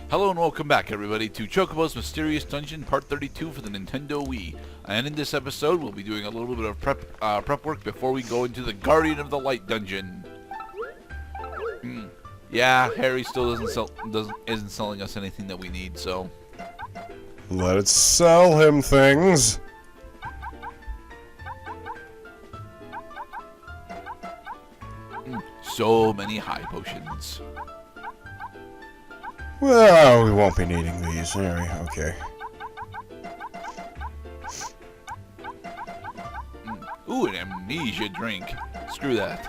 Hello and welcome back, everybody, to Chocobo's Mysterious Dungeon Part 32 for the Nintendo Wii. And in this episode, we'll be doing a little bit of prep work before we go into the Guardian of the Light dungeon. Yeah, Harry still isn't selling us anything that we need, so let's sell him things. So many high potions. Well, we won't be needing these. Okay. Ooh, an amnesia drink. Screw that.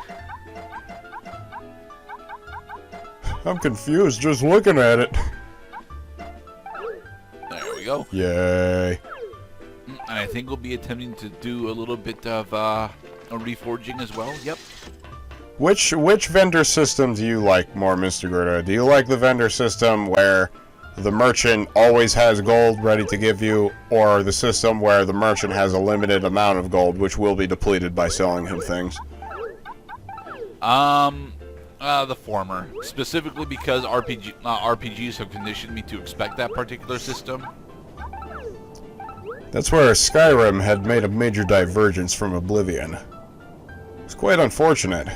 I'm confused just looking at it. There we go. Yay. And I think we'll be attempting to do a little bit of reforging as well. Yep. Which vendor system do you like more, Mr. Gerda? Do you like the vendor system where the merchant always has gold ready to give you, or the system where the merchant has a limited amount of gold, which will be depleted by selling him things? The former. Specifically because RPGs have conditioned me to expect that particular system. That's where Skyrim had made a major divergence from Oblivion. It's quite unfortunate.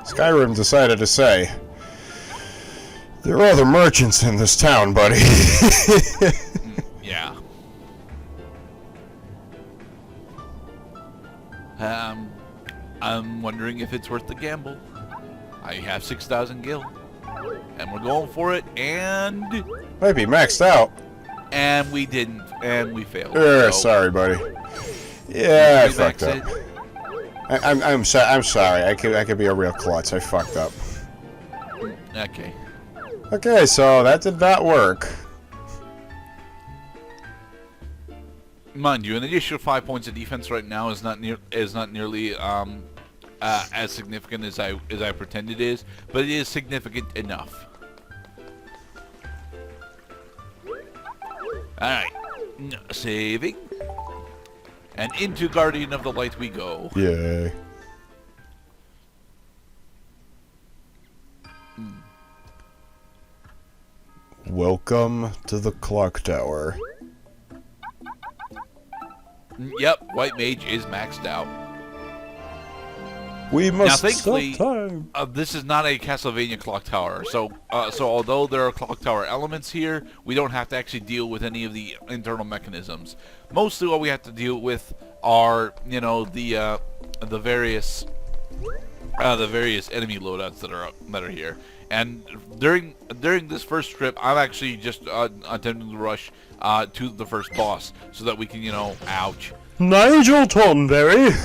Skyrim decided to say, there are other merchants in this town, buddy. Yeah. I'm wondering if it's worth the gamble. I have 6,000 gil. And we're going for it, and Might be maxed out. And we didn't, and we failed. Sorry, buddy. Yeah, I fucked up. I'm sorry. I could be a real klutz. I fucked up. Okay. Okay, so that did not work. Mind you, an additional 5 points of defense right now is not nearly as significant as I pretend it is, but it is significant enough. All right, saving, and into Guardian of the Light we go. Yay. Welcome to the clock tower. Yep, White Mage is maxed out. We must now, thankfully, stop time. This is not a Castlevania clock tower, so although there are clock tower elements here, we don't have to actually deal with any of the internal mechanisms. Mostly, all we have to deal with are, you know, the various enemy loadouts that are here. And during this first trip, I'm actually just attempting to rush to the first boss so that we can, you know, ouch. Nigel Tonberry.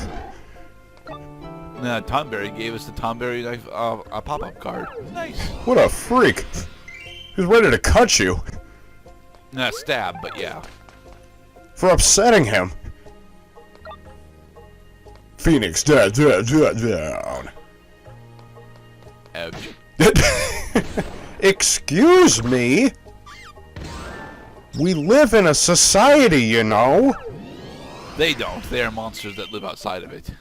Tomberry gave us the Tomberry knife, a pop-up card. Nice. What a freak. He's ready to cut you. Stab, but yeah. For upsetting him. Phoenix, down. Ouch. Excuse me? We live in a society, you know. They don't. They are monsters that live outside of it.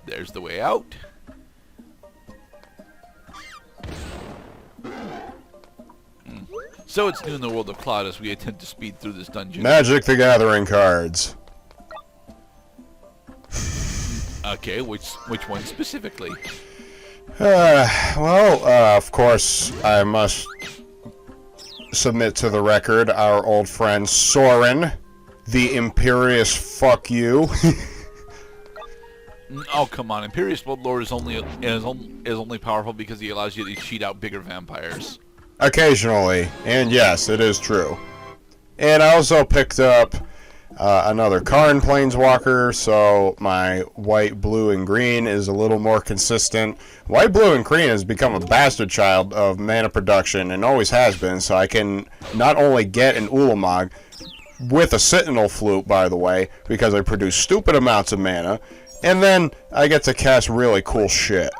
There's the way out. So it's new in the world of Cloud as we attempt to speed through this dungeon. Magic the Gathering cards. Okay, which one specifically? Of course, I must submit to the record our old friend Soren, the Imperious fuck you. Oh, come on. Imperious Bloodlord is only powerful because he allows you to cheat out bigger vampires. Occasionally, and yes, it is true. And I also picked up another Karn Planeswalker, so my white, blue, and green is a little more consistent. White, blue, and green has become a bastard child of mana production, and always has been, so I can not only get an Ulamog, with a Sentinel Flute, by the way, because I produce stupid amounts of mana, and then I get to cast really cool shit,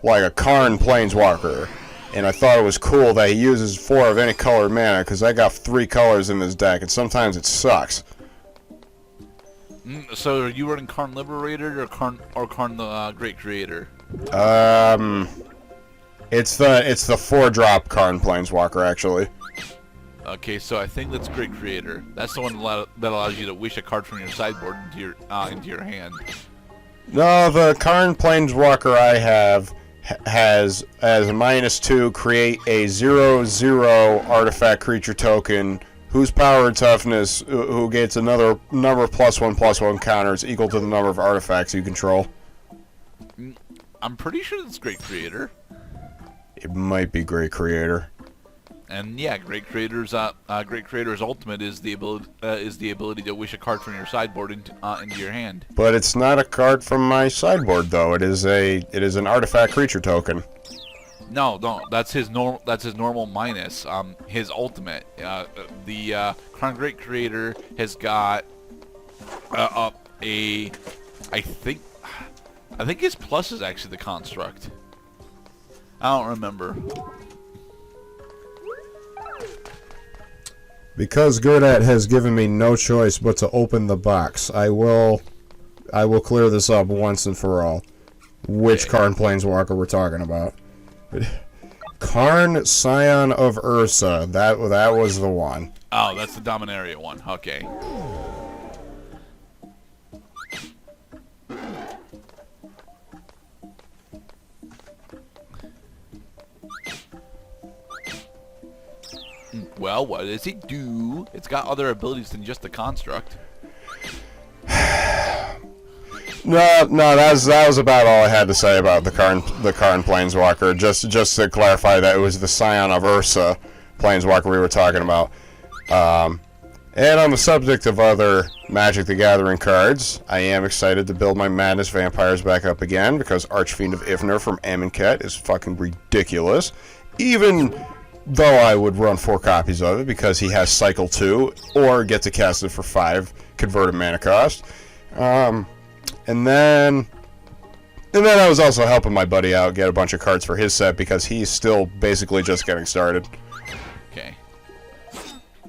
like a Karn Planeswalker. And I thought it was cool that he uses 4 of any color mana, because I got 3 colors in this deck, and sometimes it sucks. So are you running Karn Liberator or Karn the Great Creator? It's the 4-drop Karn Planeswalker actually. Okay, so I think that's Great Creator. That's the one that allows you to wish a card from your sideboard into your hand. No, the Karn Planeswalker I have has as a -2 create a 0/0 artifact creature token whose power and toughness who gets another number of +1/+1 counters equal to the number of artifacts you control. I'm pretty sure that's Great Creator. It might be Great Creator. And yeah, Great Creator's ultimate is the ability to wish a card from your sideboard into your hand. But it's not a card from my sideboard though. It is an artifact creature token. No, that's his normal minus. His ultimate. The Crown Great Creator has got I think his plus is actually the construct. I don't remember. Because Gerdat has given me no choice but to open the box, I will clear this up once and for all. Which Karn Planeswalker we're talking about? Karn, Scion of Ursa. That was the one. Oh, that's the Dominaria one. Okay. Well, what does it do? It's got other abilities than just the construct. No, that was about all I had to say about the Karn Planeswalker. Just to clarify that it was the Scion of Ursa Planeswalker we were talking about. And on the subject of other Magic the Gathering cards, I am excited to build my Madness Vampires back up again because Archfiend of Ivner from Amonkhet is fucking ridiculous. Even though I would run 4 copies of it because he has Cycle 2 or get to cast it for 5 converted mana cost. And then I was also helping my buddy out get a bunch of cards for his set because he's still basically just getting started. Okay.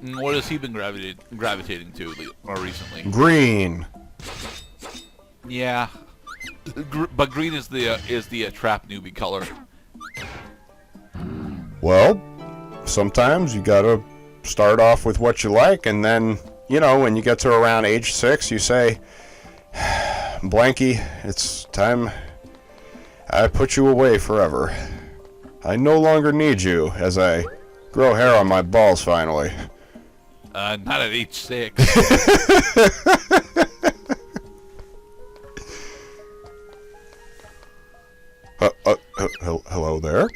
What has he been gravitating to recently? Green. Yeah, but green is the trap newbie color. Well, sometimes you gotta start off with what you like, and then, you know, when you get to around age 6, you say, Blanky, it's time I put you away forever. I no longer need you as I grow hair on my balls finally. Not at age 6. Hello there?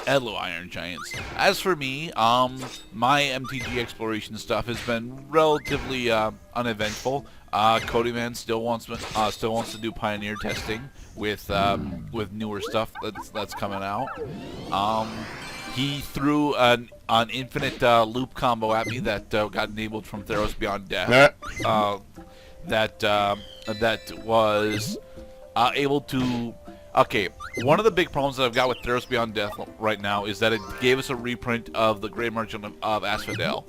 Hello, Iron Giants. As for me, my MTG exploration stuff has been relatively uneventful. Cody Man still wants to do Pioneer testing with newer stuff that's coming out. He threw an infinite loop combo at me that got enabled from Theros Beyond Death. That was able to. Okay, one of the big problems that I've got with Theros Beyond Death right now is that it gave us a reprint of the Grey Merchant of Asphodel.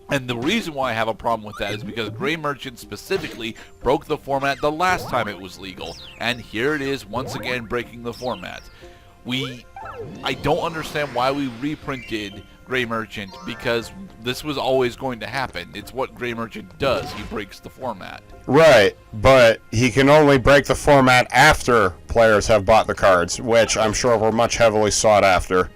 And the reason why I have a problem with that is because Grey Merchant specifically broke the format the last time it was legal. And here it is once again breaking the format. I don't understand why we reprinted Grey Merchant, because this was always going to happen. It's what Grey Merchant does. He breaks the format. Right, but he can only break the format after players have bought the cards, which I'm sure were much heavily sought after.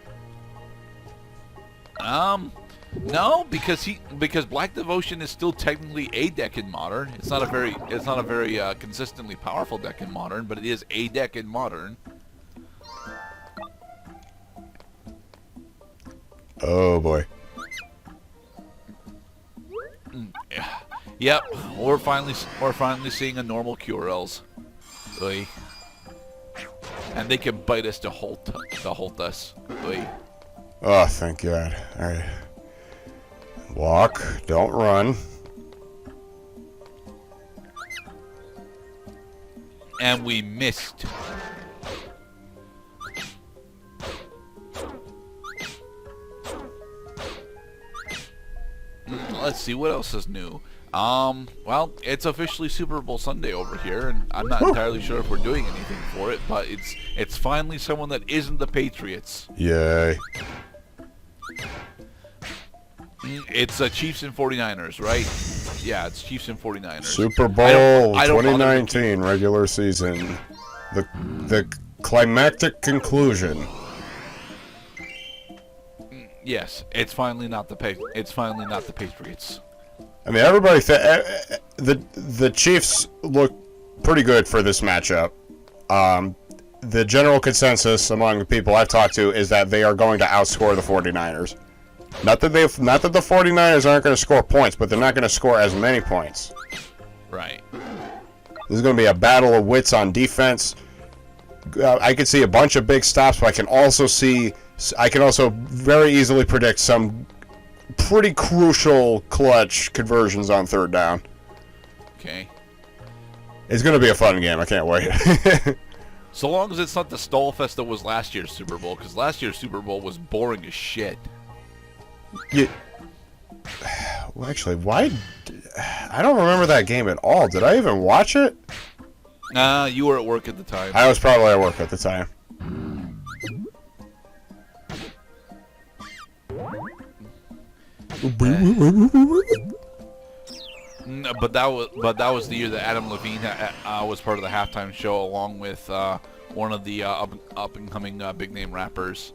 No, because Black Devotion is still technically a deck in Modern. It's not a very consistently powerful deck in Modern, but it is a deck in Modern. Oh boy. Yep, we're finally seeing a normal QRLs. Oy. And they can bite us to halt us. Oy. Oh, thank God. Alright. Walk, don't run. And we missed. Let's see, what else is new? Well, it's officially Super Bowl Sunday over here, and I'm not entirely sure if we're doing anything for it, but it's finally someone that isn't the Patriots. Yay. It's Chiefs and 49ers, right? Yeah, it's Chiefs and 49ers. Super Bowl I don't 2019 regular season. The climactic conclusion. Yes, it's finally not the Patriots. I mean, everybody the Chiefs look pretty good for this matchup. The general consensus among the people I've talked to is that they are going to outscore the 49ers. Not that the 49ers aren't going to score points, but they're not going to score as many points. Right. This is going to be a battle of wits on defense. I can see a bunch of big stops, but I can also very easily predict some pretty crucial clutch conversions on third down. Okay. It's going to be a fun game. I can't wait. So long as it's not the Stallfest that was last year's Super Bowl, because last year's Super Bowl was boring as shit. Well, actually, why? I don't remember that game at all. Did I even watch it? Nah, you were at work at the time. I was probably at work at the time. But that was the year that Adam Levine was part of the halftime show, along with one of the up and coming big name rappers.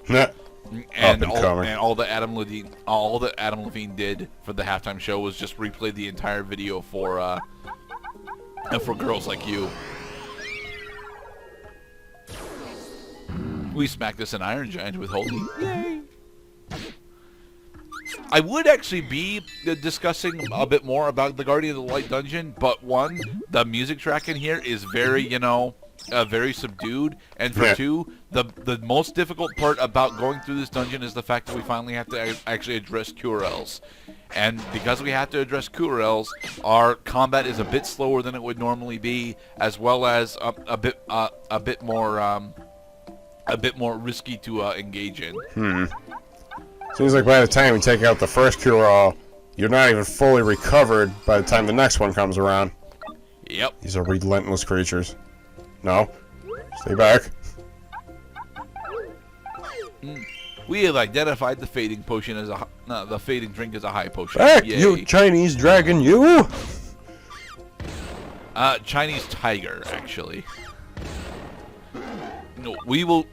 And all that Adam Levine did for the halftime show was just replay the entire video for Girls Like You. We smacked this an Iron Giant with Holy. Yay! I would actually be discussing a bit more about the Guardian of the Light dungeon, but one, the music track in here is very, very subdued, and for two, the most difficult part about going through this dungeon is the fact that we finally have to actually address QRLs. And because we have to address QRLs, our combat is a bit slower than it would normally be, as well as a bit more risky to engage in. Seems like by the time you take out the first QRL, you're not even fully recovered by the time the next one comes around. Yep. These are relentless creatures. No. Stay back. We have identified the fading potion as the fading drink as a high potion. Back, Yay. you Chinese dragon, you! Chinese tiger, actually. No, we'll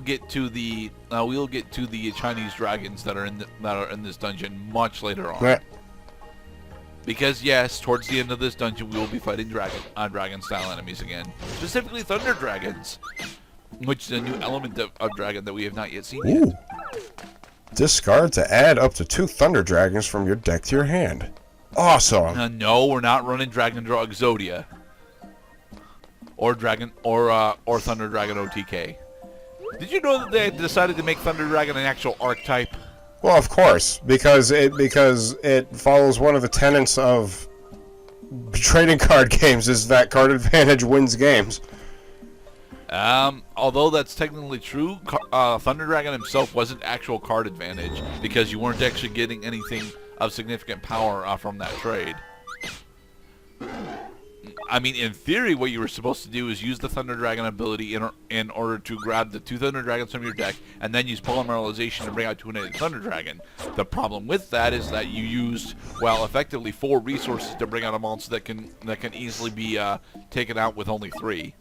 get to the Chinese dragons that are in this dungeon much later on. Because yes, towards the end of this dungeon, we will be fighting dragon-style enemies again, specifically thunder dragons, which is a new element of dragon that we have not yet seen yet. Discard to add up to 2 thunder dragons from your deck to your hand. Awesome. No, we're not running Dragon Draw Exodia. Or Thunder Dragon OTK. Did you know that they decided to make Thunder Dragon an actual archetype? Well, of course, because it follows one of the tenets of trading card games is that card advantage wins games. Although that's technically true, Thunder Dragon himself wasn't actual card advantage because you weren't actually getting anything of significant power from that trade. I mean, in theory, what you were supposed to do is use the Thunder Dragon ability in order to grab the 2 Thunder Dragons from your deck, and then use Polymerization to bring out 2 Thunder Dragon. The problem with that is that you used, well, effectively 4 resources to bring out a monster that can easily be taken out with only 3,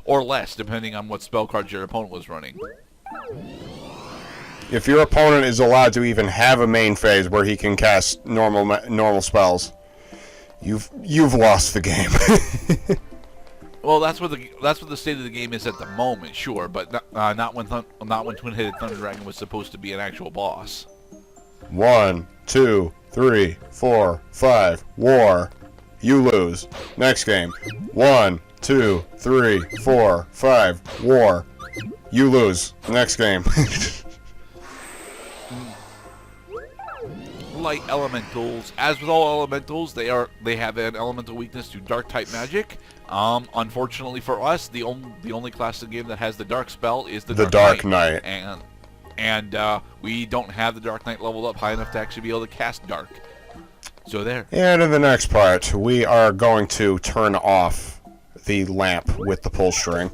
or less, depending on what spell cards your opponent was running. If your opponent is allowed to even have a main phase where he can cast normal spells, you've lost the game. Well, that's what the state of the game is at the moment, sure, but not when Twin-Headed Thunder Dragon was supposed to be an actual boss. 1, 2, 3, 4, 5. War. You lose. Next game. 1, 2, 3, 4, 5. War. You lose. Next game. Like elementals, as with all elementals, they have an elemental weakness to dark type magic. Unfortunately for us, the only class of the game that has the dark spell is the Dark Knight. And we don't have the Dark Knight leveled up high enough to actually be able to cast dark. So there. And in the next part, we are going to turn off the lamp with the pull string.